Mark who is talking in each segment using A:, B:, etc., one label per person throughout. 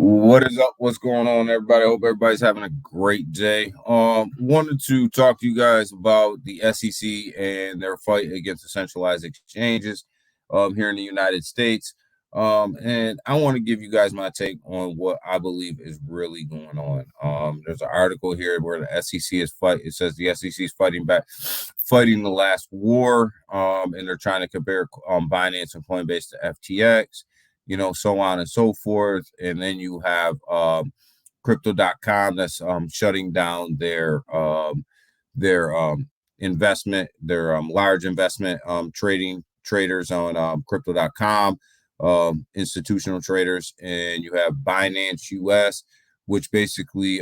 A: What is up? What's going on, everybody? I hope everybody's having a great day. Wanted to talk to you guys about the SEC and their fight against the centralized exchanges here in the United States. And I want to give you guys my take on what I believe is really going on. There's an article here where the SEC is fight. It says the SEC is fighting back, fighting the last war, and they're trying to compare Binance and Coinbase to FTX, so on and so forth. And then you have crypto.com that's shutting down their investment, their large investment trading traders on crypto.com, institutional traders. And you have Binance US, which basically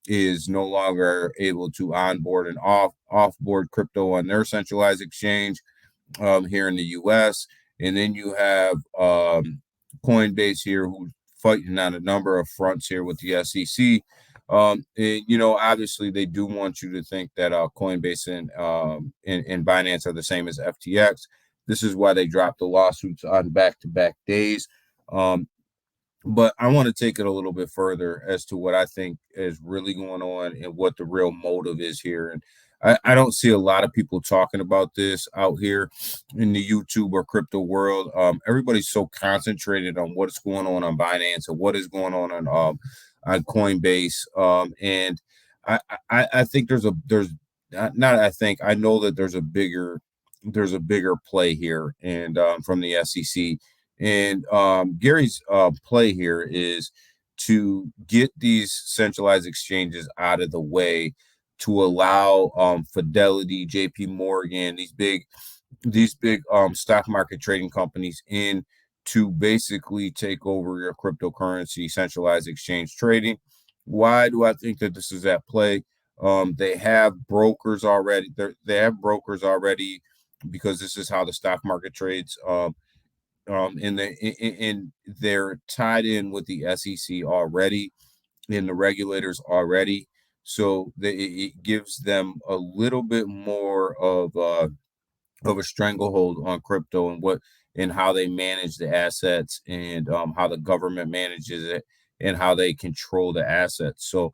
A: is no longer able to onboard and offboard crypto on their centralized exchange here in the US. And then you have Coinbase here, who's fighting on a number of fronts here with the SEC. And obviously they do want you to think that Coinbase and Binance are the same as FTX. This is why they dropped the lawsuits on back-to-back days. But I want to take it a little bit further as to what I think is really going on and what the real motive is here. And I don't see a lot of people talking about this out here in the YouTube or crypto world. Everybody's so concentrated on what's going on Binance and what is going on Coinbase. And I think I know that there's a bigger play here, and from the SEC. And Gary's play here is to get these centralized exchanges out of the way, to allow Fidelity, JP Morgan, these big stock market trading companies in to basically take over your cryptocurrency centralized exchange trading. Why do I think that this is at play? They have brokers already. They have brokers already, because this is how the stock market trades. And they're tied in with the SEC already, and the regulators already. So it gives them a little bit more of a stranglehold on crypto and how they manage the assets, and how the government manages it, and how they control the assets. So,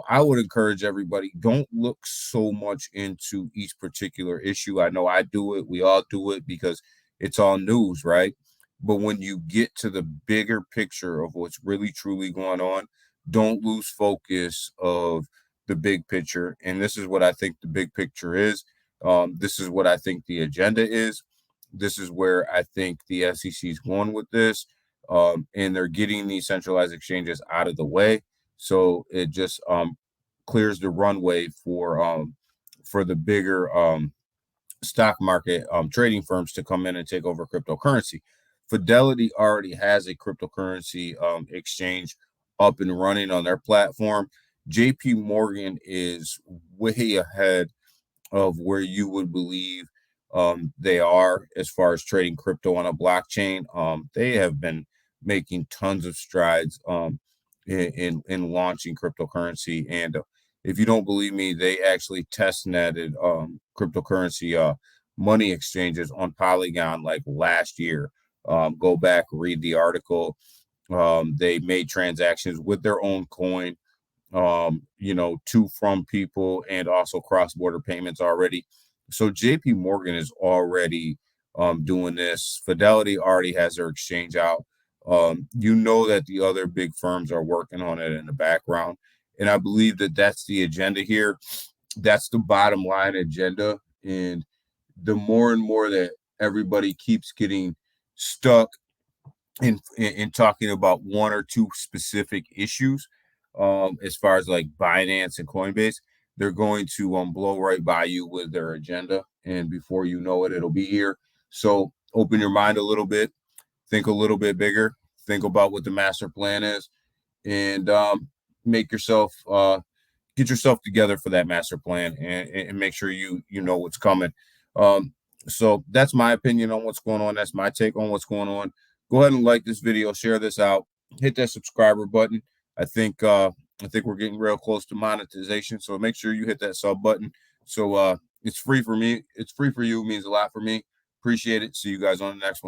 A: I would encourage everybody, don't look so much into each particular issue. I know I do it. We all do it because it's all news, right? But when you get to the bigger picture of what's really truly going on, don't lose focus of the big picture. And this is what I think the big picture is. This is what I think the agenda is. This is where I think the SEC is going with this. And they're getting these centralized exchanges out of the way. So it just clears the runway for the bigger stock market trading firms to come in and take over cryptocurrency. Fidelity already has a cryptocurrency exchange up and running on their platform. JP Morgan is way ahead of where you would believe they are as far as trading crypto on a blockchain. They have been making tons of strides in launching cryptocurrency. And if you don't believe me, they actually test netted cryptocurrency money exchanges on Polygon like last year. Go back, read the article. They made transactions with their own coin, to from people, and also cross-border payments already. So JP Morgan is already doing this. Fidelity already has their exchange out. That the other big firms are working on it in the background. And I believe that that's the agenda here. That's the bottom line agenda. And the more and more that everybody keeps getting stuck in talking about one or two specific issues, as far as like Binance and Coinbase, they're going to blow right by you with their agenda, and before you know it, it'll be here. So open your mind a little bit, think a little bit bigger, think about what the master plan is, and make yourself get yourself together for that master plan, and make sure you know what's coming. So that's my opinion on what's going on. That's my take on what's going on. Go ahead and like this video, share this out, hit that subscriber button. I think we're getting real close to monetization, so make sure you hit that sub button. So it's free for me. It's free for you. It means a lot for me. Appreciate it. See you guys on the next one.